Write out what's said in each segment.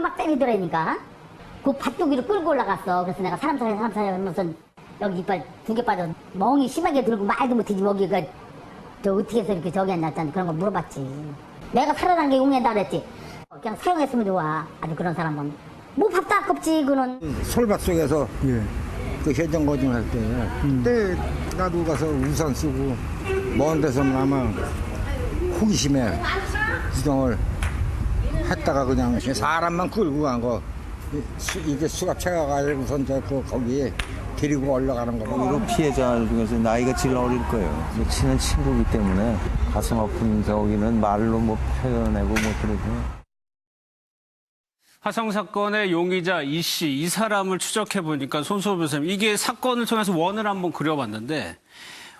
똥을 막 때리더라니까. 그 밭둑 위로 끌고 올라갔어. 그래서 내가 사람 사이 하면서 여기 이빨 2개 빠져 멍이 심하게 들고 말도 못하지 먹이가 저 어떻게 해서 이렇게 저기 앉았잖아. 그런 거 물어봤지. 내가 살아난 게 용이다 그랬지. 그냥 사용했으면 좋아. 아주 그런 사람은. 뭐 밥도 아깝지 그는. 솔밭 속에서 그 현장 거짓할 때 그때 나도 가서 우산 쓰고 먼 데서는 아마 호기심에 구경을 했다가 그냥 사람만 끌고 간 거 이게 수갑 채워가지고선 그 거기에 데리고 올라가는 거. 이 피해자 중에서 나이가 제일 어릴 거예요. 친한 친구이기 때문에 가슴 아픈 저기는 말로 뭐 표현하고 뭐 그러죠. 화성 사건의 용의자 이 씨, 이 사람을 추적해 보니까 손수호 변호사님, 이게 사건을 통해서 원을 한번 그려봤는데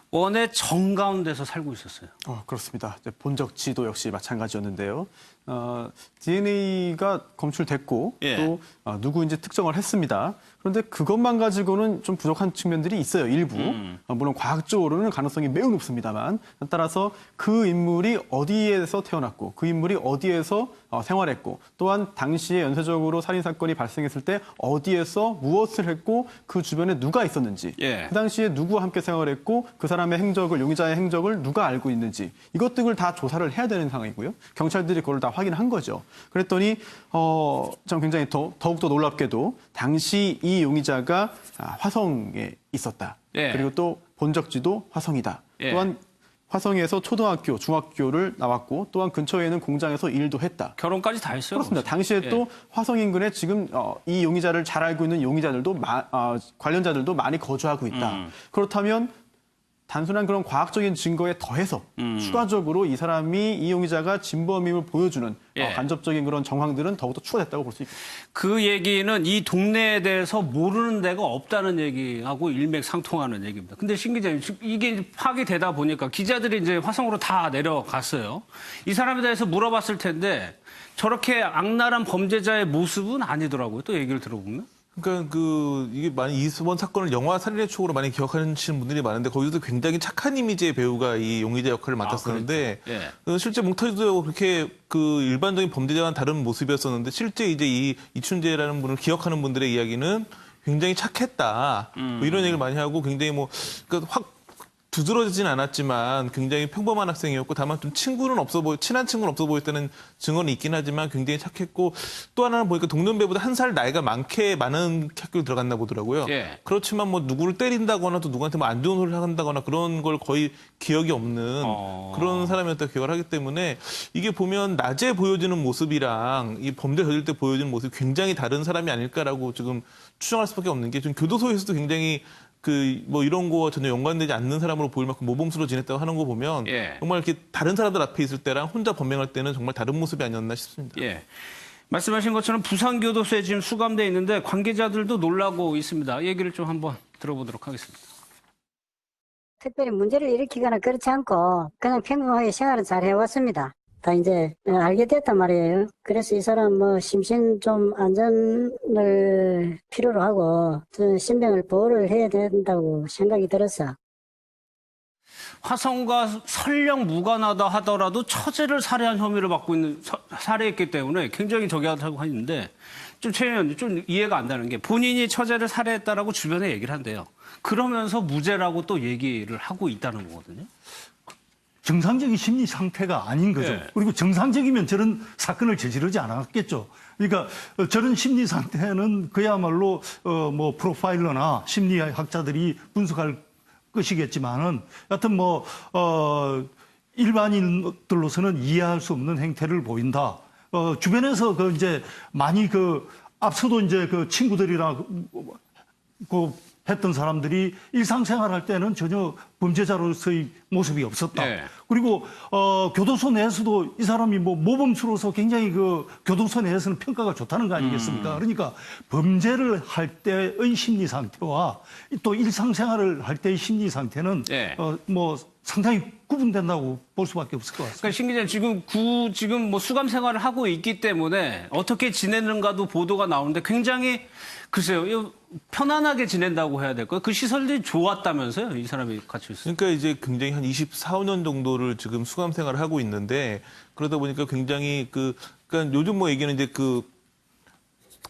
원의 정가운데서 살고 있었어요. 그렇습니다. 본적지도 역시 마찬가지였는데요. DNA가 검출됐고 또 누구인지 특정을 했습니다. 그런데 그것만 가지고는 좀 부족한 측면들이 있어요, 일부. 물론 과학적으로는 가능성이 매우 높습니다만 따라서 그 인물이 어디에서 태어났고 그 인물이 어디에서 생활했고 또한 당시에 연쇄적으로 살인사건이 발생했을 때 어디에서 무엇을 했고 그 주변에 누가 있었는지 그 당시에 누구와 함께 생활했고 그 사람의 행적을 용의자의 행적을 누가 알고 있는지 이것 등을 다 조사를 해야 되는 상황이고요. 경찰들이 그걸 다 확인한 거죠. 그랬더니 전 굉장히 더욱더 놀랍게도 당시 이 용의자가 화성에 있었다. 그리고 또 본적지도 화성이다. 또한 화성에서 초등학교, 중학교를 나왔고 또한 근처에는 공장에서 일도 했다. 결혼까지 다 했어요. 그렇습니다. 당시에 또 화성 인근에 지금 이 용의자를 잘 알고 있는 용의자들도 관련자들도 많이 거주하고 있다. 그렇다면 단순한 그런 과학적인 증거에 더해서 추가적으로 이 사람이 이 용의자가 진범임을 보여주는 간접적인 그런 정황들은 더욱더 추가됐다고 볼 수 있습니다. 그 얘기는 이 동네에 대해서 모르는 데가 없다는 얘기하고 일맥상통하는 얘기입니다. 근데 신 기자님, 이게 파악이 되다 보니까 기자들이 이제 화성으로 다 내려갔어요. 이 사람에 대해서 물어봤을 텐데 저렇게 악랄한 범죄자의 모습은 아니더라고요. 또 얘기를 들어보면. 그러니까 이게 많이 이번 사건을 영화 살인의 추억으로 많이 기억하시는 분들이 많은데 거기서도 굉장히 착한 이미지의 배우가 이 용의자 역할을 맡았었는데 실제 몽타주도 그렇게 그 일반적인 범죄자와는 다른 모습이었었는데 실제 이제 이 이춘재라는 분을 기억하는 분들의 이야기는 굉장히 착했다. 뭐 이런 얘기를 많이 하고 굉장히 그러니까 확 두드러지진 않았지만 굉장히 평범한 학생이었고 다만 좀 친한 친구는 없어 보였다는 증언이 있긴 하지만 굉장히 착했고 또 하나는 보니까 동년배보다 한 살 나이가 많은 학교를 들어갔나 보더라고요. 그렇지만 뭐 누구를 때린다거나 또 누구한테 뭐 안 좋은 소리를 한다거나 그런 걸 거의 기억이 없는 그런 사람이었다고 기억을 하기 때문에 이게 보면 낮에 보여지는 모습이랑 이 범죄 저질 때 보여지는 모습이 굉장히 다른 사람이 아닐까라고 지금 추정할 수밖에 없는 게 좀 교도소에서도 굉장히 뭐 이런 거와 전혀 연관되지 않는 사람으로 보일 만큼 모범수로 지냈다고 하는 거 보면 정말 이렇게 다른 사람들 앞에 있을 때랑 혼자 범행할 때는 정말 다른 모습이 아니었나 싶습니다. 말씀하신 것처럼 부산교도소에 지금 수감돼 있는데 관계자들도 놀라고 있습니다. 얘기를 좀 한번 들어보도록 하겠습니다. 특별히 문제를 일으키거나 그렇지 않고 그냥 평범하게 생활을 잘 해왔습니다. 다 이제 알게 됐단 말이에요. 그래서 이 사람 뭐 심신 좀 안전을 필요로 하고 신병을 보호를 해야 된다고 생각이 들었어. 화성과 설령 무관하다 하더라도 처제를 살해한 혐의를 받고 있는 살해했기 때문에 굉장히 저기하다고 하는데 좀 최 의원님 좀 이해가 안 되는 게 본인이 처제를 살해했다라고 주변에 얘기를 한대요. 그러면서 무죄라고 또 얘기를 하고 있다는 거거든요. 정상적인 심리 상태가 아닌 거죠. 그리고 정상적이면 저런 사건을 저지르지 않았겠죠. 그러니까 저런 심리 상태는 그야말로 뭐 프로파일러나 심리학자들이 분석할 것이겠지만은 여하튼 뭐 일반인들로서는 이해할 수 없는 행태를 보인다. 주변에서 이제 많이 앞서도 이제 친구들이랑 했던 사람들이 일상생활 할 때는 전혀 범죄자로서의 모습이 없었다. 그리고 교도소 내에서도 이 사람이 뭐 모범수로서 굉장히 교도소 내에서는 평가가 좋다는 거 아니겠습니까? 그러니까 범죄를 할 때의 심리 상태와 또 일상생활을 할 때의 심리 상태는 뭐 상당히 구분된다고 볼 수밖에 없을 것 같습니다. 그러니까 신 기자님 지금 뭐 수감 생활을 하고 있기 때문에 어떻게 지내는가도 보도가 나오는데 굉장히 글쎄요 편안하게 지낸다고 해야 될까요? 그 시설들이 좋았다면서요? 이 사람이 같이 있어요. 그러니까 이제 굉장히 한 24, 5년 정도를 지금 수감 생활을 하고 있는데 그러다 보니까 굉장히 그러니까 요즘 뭐 얘기는 이제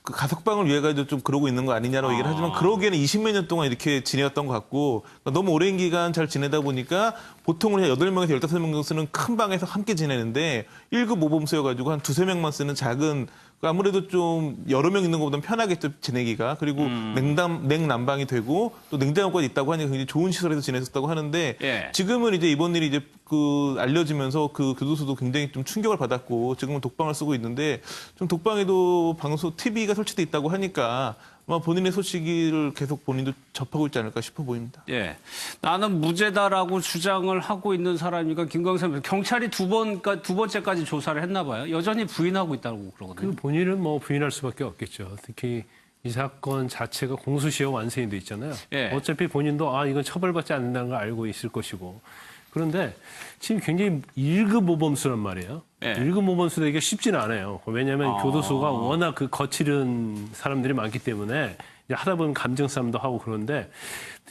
그 가석방을 위해 가지고 좀 그러고 있는 거 아니냐라고 얘기를 하지만 그러기에는 20몇 년 동안 이렇게 지내왔던 것 같고 그러니까 너무 오랜 기간 잘 지내다 보니까 보통은 8명에서 15명 쓰는 큰 방에서 함께 지내는데 1급 모범수여가지고 한 2-3명만 쓰는 작은 아무래도 좀 여러 명 있는 것보다는 편하겠죠, 지내기가. 그리고 냉난방이 되고 또 냉장고까지 있다고 하니까 굉장히 좋은 시설에서 지냈었다고 하는데 예. 지금은 지금은 이제 이번 일이 이제 그 알려지면서 그 교도소도 굉장히 좀 충격을 받았고 지금은 독방을 쓰고 있는데 좀 독방에도 방송 TV가 설치돼 있다고 하니까 아마 본인의 소식을 계속 본인도 접하고 있지 않을까 싶어 보입니다. 예, 나는 무죄다라고 주장을 하고 있는 사람이니까 김광선 경찰이 두 번째까지 조사를 했나 봐요. 여전히 부인하고 있다고 그러거든요. 그 본인은 뭐 부인할 수밖에 없겠죠. 특히 이 사건 자체가 공소시효 완성이 돼 있잖아요. 예. 어차피 본인도 이건 처벌받지 않는다는 걸 알고 있을 것이고. 그런데 지금 굉장히 1급 모범수란 말이에요. 예. 1급 모범수 되기가 쉽지는 않아요. 왜냐하면 교도소가 워낙 그 거칠은 사람들이 많기 때문에 이제 하다 보면 감정 싸움도 하고 그런데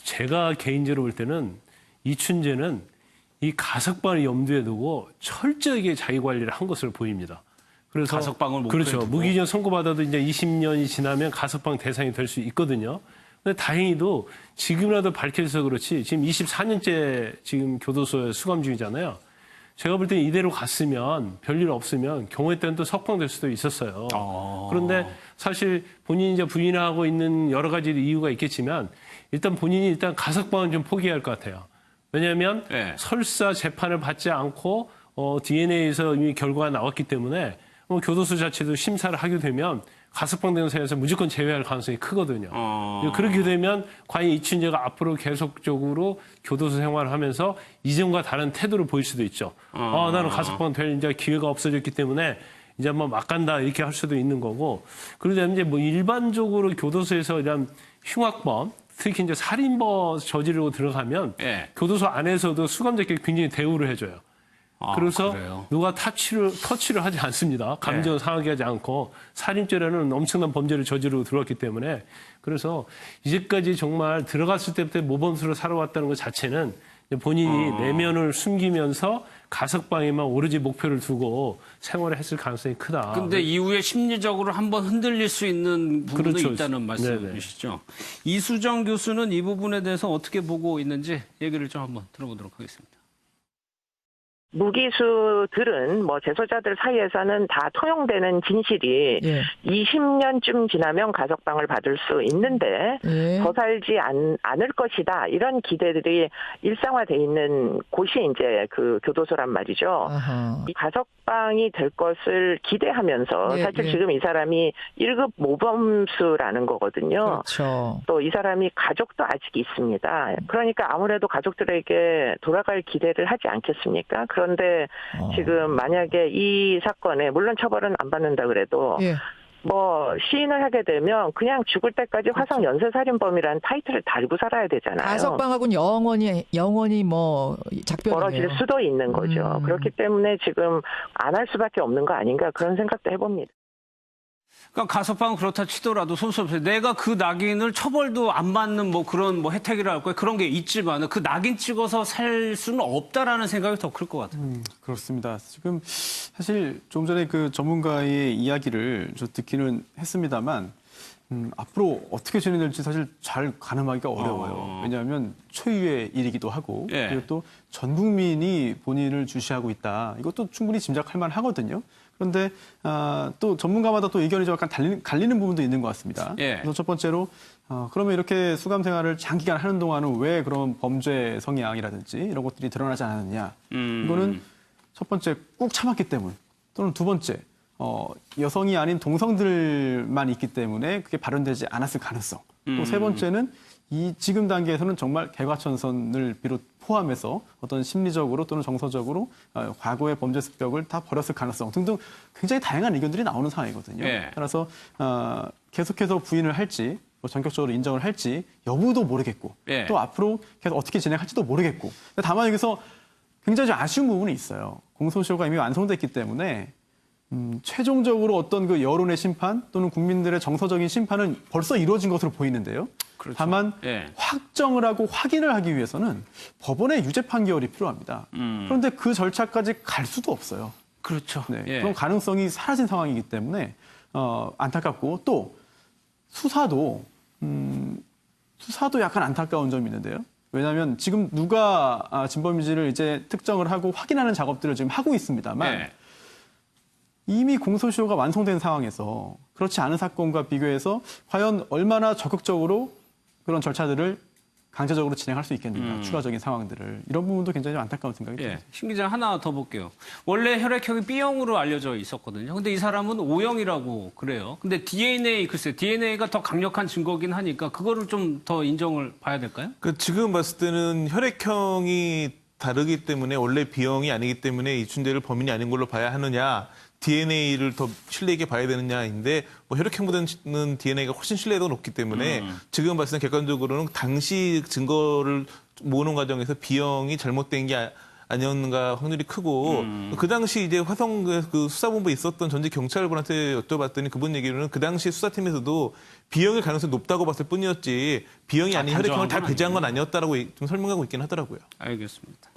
제가 개인적으로 볼 때는 이춘재는 이 가석방을 염두에 두고 철저하게 자기 관리를 한 것으로 보입니다. 그래서 가석방을 목표에 그렇죠. 두고. 무기징역 선고받아도 이제 20년이 지나면 가석방 대상이 될 수 있거든요. 근데 다행히도 지금이라도 밝혀져서 그렇지 지금 24년째 지금 교도소에 수감 중이잖아요. 제가 볼 때는 이대로 갔으면 별일 없으면 경우에 따른 또 석방될 수도 있었어요. 그런데 사실 본인이 이제 부인하고 있는 여러 가지 이유가 있겠지만 일단 본인이 일단 가석방은 좀 포기할 것 같아요. 왜냐하면 네. 설사 재판을 받지 않고 DNA에서 이미 결과가 나왔기 때문에 교도소 자체도 심사를 하게 되면 가석방 대상에서 무조건 제외할 가능성이 크거든요. 그렇게 되면 과연 이춘재가 앞으로 계속적으로 교도소 생활을 하면서 이전과 다른 태도를 보일 수도 있죠. 나는 가석방 될 이제 기회가 없어졌기 때문에 이제 뭐 막 간다 이렇게 할 수도 있는 거고. 그러다 이제 뭐 일반적으로 교도소에서 이런 흉악범, 특히 이제 살인범 저지르고 들어가면 예. 교도소 안에서도 수감자끼리 굉장히 대우를 해줘요. 그래서 그래요? 누가 터치를 하지 않습니다. 감정 상하게 하지 않고 살인죄라는 엄청난 범죄를 저지르고 들어왔기 때문에 그래서 이제까지 정말 들어갔을 때부터 모범수로 살아왔다는 것 자체는 본인이 내면을 숨기면서 가석방에만 오로지 목표를 두고 생활을 했을 가능성이 크다. 근데 이후에 심리적으로 한번 흔들릴 수 있는 부분도 그렇죠. 있다는 말씀이시죠. 이수정 교수는 이 부분에 대해서 어떻게 보고 있는지 얘기를 좀 한번 들어보도록 하겠습니다. 무기수들은 뭐 재소자들 사이에서는 다 통용되는 진실이 20년쯤 지나면 가석방을 받을 수 있는데 더 살지 않을 것이다. 이런 기대들이 일상화돼 있는 곳이 이제 그 교도소란 말이죠. 이 가석방이 될 것을 기대하면서 사실 지금 이 사람이 1급 모범수라는 거거든요. 그렇죠. 또 이 사람이 가족도 아직 있습니다. 그러니까 아무래도 가족들에게 돌아갈 기대를 하지 않겠습니까? 그런데 지금 만약에 이 사건에 물론 처벌은 안 받는다 그래도 뭐 시인을 하게 되면 그냥 죽을 때까지 화성 연쇄살인범이라는 타이틀을 달고 살아야 되잖아요. 가석방하고는 영원히 뭐 작별이네요. 멀어질 수도 있는 거죠. 그렇기 때문에 지금 안 할 수밖에 없는 거 아닌가 그런 생각도 해봅니다. 그러니까 가석방은 그렇다 치더라도 손수없이 내가 그 낙인을 처벌도 안 받는 뭐 그런 뭐 혜택이라 할 거야 그런 게 있지만 그 낙인 찍어서 살 수는 없다라는 생각이 더 클 것 같아요. 그렇습니다. 지금 사실 좀 전에 그 전문가의 이야기를 저 듣기는 했습니다만 앞으로 어떻게 진행될지 사실 잘 가늠하기가 어려워요. 왜냐하면 초유의 일이기도 하고 그리고 또 전 국민이 본인을 주시하고 있다. 이것도 충분히 짐작할 만하거든요. 그런데 또 전문가마다 또 의견이 좀 약간 갈리는 부분도 있는 것 같습니다. 그래서 첫 번째로 그러면 이렇게 수감 생활을 장기간 하는 동안은 왜 그런 범죄 성향이라든지 이런 것들이 드러나지 않았느냐. 이거는 첫 번째 꾹 참았기 때문 또는 두 번째 여성이 아닌 동성들만 있기 때문에 그게 발현되지 않았을 가능성. 또 세 번째는 이 지금 단계에서는 정말 개과천선을 포함해서 어떤 심리적으로 또는 정서적으로 과거의 범죄 습격을 다 버렸을 가능성 등등 굉장히 다양한 의견들이 나오는 상황이거든요. 따라서 계속해서 부인을 할지 전격적으로 인정을 할지 여부도 모르겠고 또 앞으로 계속 어떻게 진행할지도 모르겠고 다만 여기서 굉장히 아쉬운 부분이 있어요. 공소시효가 이미 완성됐기 때문에 최종적으로 어떤 그 여론의 심판 또는 국민들의 정서적인 심판은 벌써 이루어진 것으로 보이는데요. 그렇죠. 다만 확정을 하고 확인을 하기 위해서는 법원의 유죄 판결이 필요합니다. 그런데 그 절차까지 갈 수도 없어요. 그렇죠. 그런 가능성이 사라진 상황이기 때문에 안타깝고 또 수사도 약간 안타까운 점이 있는데요. 왜냐하면 지금 누가 진범인지를 이제 특정을 하고 확인하는 작업들을 지금 하고 있습니다만 네. 이미 공소시효가 완성된 상황에서 그렇지 않은 사건과 비교해서 과연 얼마나 적극적으로 그런 절차들을 강제적으로 진행할 수 있겠는가, 추가적인 상황들을. 이런 부분도 굉장히 안타까운 생각이 듭니다. 신 기자 하나 더 볼게요. 원래 혈액형이 B형으로 알려져 있었거든요. 근데 이 사람은 O형이라고 그래요. 근데 DNA, 글쎄, DNA가 더 강력한 증거긴 하니까 그거를 좀 더 인정을 봐야 될까요? 지금 봤을 때는 혈액형이 다르기 때문에 원래 B형이 아니기 때문에 이춘재를 범인이 아닌 걸로 봐야 하느냐, DNA를 더 신뢰 있게 봐야 되느냐인데 뭐 혈액형보다는 DNA가 훨씬 신뢰도가 높기 때문에 지금 봤을 때 객관적으로는 당시 증거를 모으는 과정에서 B형이 잘못된 게 아니었는가 확률이 크고 그 당시 이제 화성 그 수사본부에 있었던 전직 경찰분한테 여쭤봤더니 그분 얘기로는 그 당시 수사팀에서도 B형일 가능성이 높다고 봤을 뿐이었지 B형이 아닌 혈액형을 다 배제한 건 아니었다라고 좀 설명하고 있긴 하더라고요. 알겠습니다.